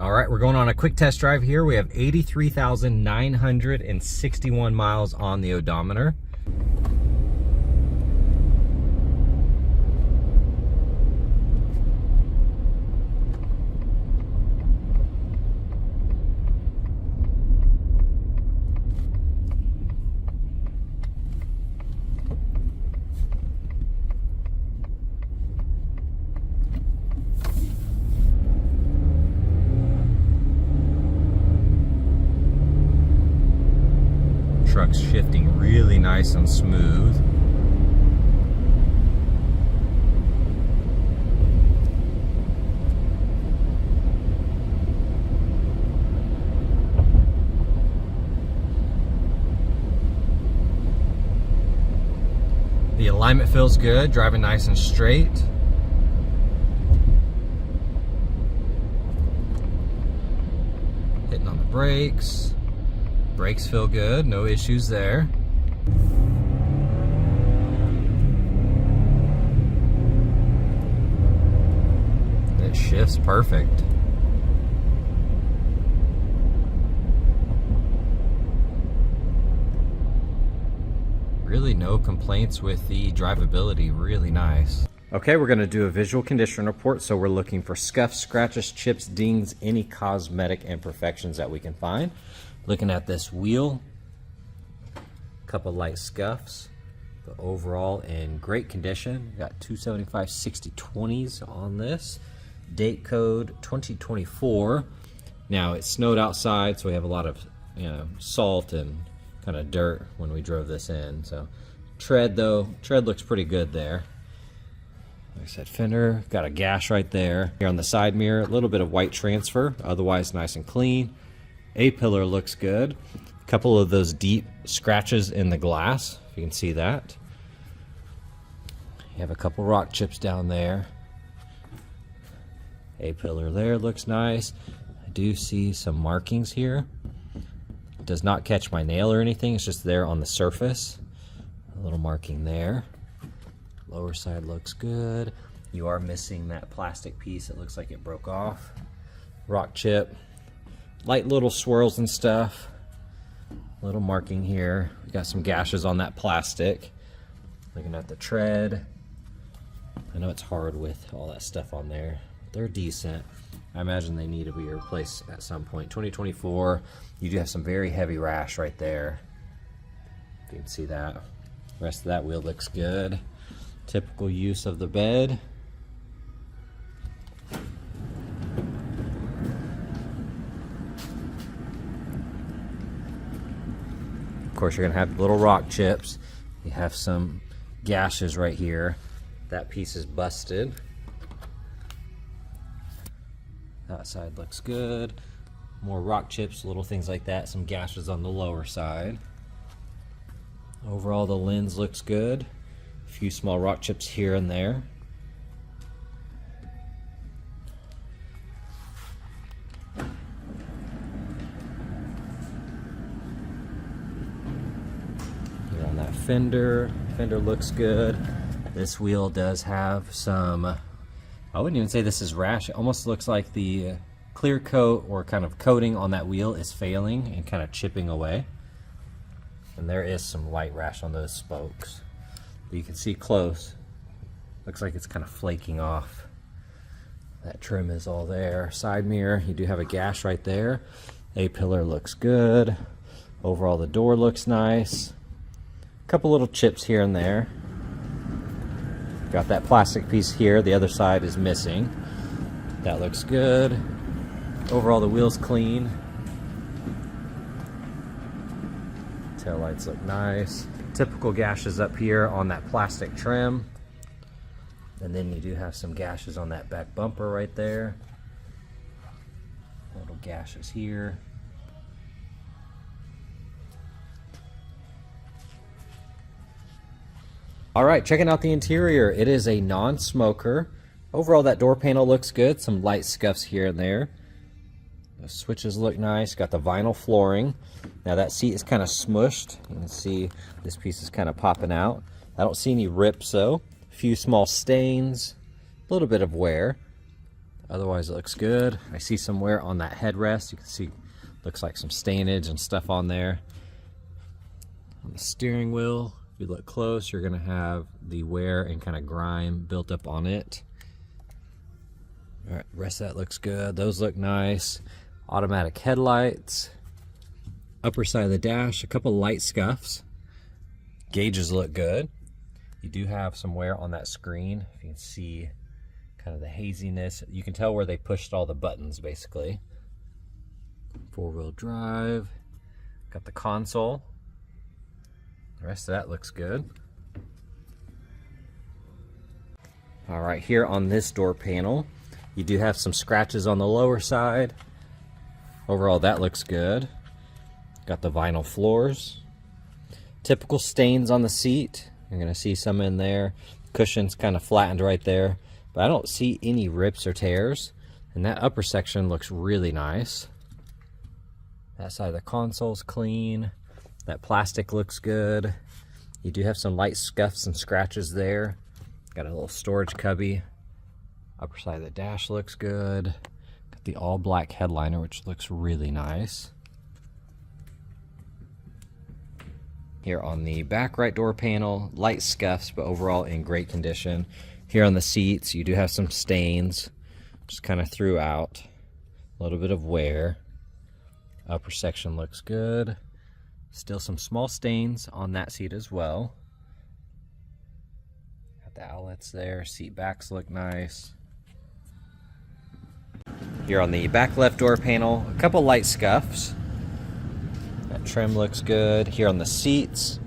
All right, we're going on a quick test drive here. We have 83,961 miles on the odometer. Truck's shifting really nice and smooth. The alignment feels good, driving nice and straight. Hitting on the brakes. Brakes feel good, no issues there. It shifts perfect. Really no complaints with the drivability, really nice. Okay, we're gonna do a visual condition report, so we're looking for scuffs, scratches, chips, dings, any cosmetic imperfections that we can find. Looking at this wheel, a couple light scuffs, but overall in great condition. Got 275/60/20s on this. Date code 2024. Now it snowed outside, so we have a lot of salt and kind of dirt when we drove this in. So tread looks pretty good there. Like I said, fender, got a gash right there. Here on the side mirror, a little bit of white transfer, otherwise nice and clean. A-pillar looks good. A couple of those deep scratches in the glass, if you can see that. You have a couple rock chips down there. A-pillar there looks nice. I do see some markings here. It does not catch my nail or anything, it's just there on the surface. A little marking there. Lower side looks good. You are missing that plastic piece. It looks like it broke off. Rock chip. Light little swirls and stuff. Little marking here. We got some gashes on that plastic. Looking at the tread. I know it's hard with all that stuff on there. They're decent. I imagine they need to be replaced at some point. 2024, you do have some very heavy rash right there. You can see that. The rest of that wheel looks good. Typical use of the bed. Of course, you're gonna have little rock chips. You have some gashes right here. That piece is busted. That side looks good. More rock chips, little things like that. Some gashes on the lower side. Overall, the lens looks good. A few small rock chips here and there. On that fender looks good. This wheel does have some, I wouldn't even say this is rash. It almost looks like the clear coat or kind of coating on that wheel is failing and kind of chipping away. And there is some light rash on those spokes. But you can see close. Looks like it's kind of flaking off. That trim is all there. Side mirror, you do have a gash right there. A-pillar looks good. Overall, the door looks nice. Couple little chips here and there. Got that plastic piece here, the other side is missing. That looks good. Overall, the wheel's clean. Tail lights look nice. Typical gashes up here on that plastic trim. And then you do have some gashes on that back bumper right there. Little gashes here. All right, checking out the interior. It is a non-smoker. Overall, that door panel looks good. Some light scuffs here and there. The switches look nice. Got the vinyl flooring. Now that seat is kind of smushed. You can see this piece is kind of popping out. I don't see any rips though. A few small stains. A little bit of wear. Otherwise it looks good. I see some wear on that headrest. You can see looks like some stainage and stuff on there. On the steering wheel, if you look close, you're gonna have the wear and kind of grime built up on it. All right, the rest of that looks good. Those look nice. Automatic headlights. Upper side of the dash, a couple light scuffs. Gauges look good. You do have some wear on that screen. If you can see kind of the haziness, you can tell where they pushed all the buttons basically. Four-wheel drive. Got the console. The rest of that looks good. All right, here on this door panel, you do have some scratches on the lower side. Overall, that looks good. Got the vinyl floors. Typical stains on the seat. You're gonna see some in there. Cushion's kind of flattened right there, but I don't see any rips or tears. And that upper section looks really nice. That side of the console's clean. That plastic looks good. You do have some light scuffs and scratches there. Got a little storage cubby. Upper side of the dash looks good. Got the all black headliner, which looks really nice. Here on the back right door panel, light scuffs, but overall in great condition. Here on the seats, you do have some stains, just kind of throughout. A little bit of wear. Upper section looks good. Still some small stains on that seat as well. Got the outlets there. Seat backs look nice. Here on the back left door panel, a couple light scuffs. That trim looks good. Here on the seats,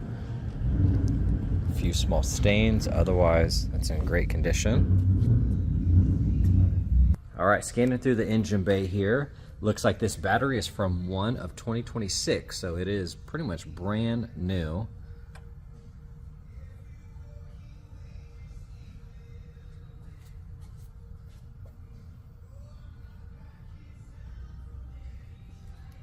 a few small stains. Otherwise, it's in great condition. All right, scanning through the engine bay here. Looks like this battery is from one of 2026, so it is pretty much brand new.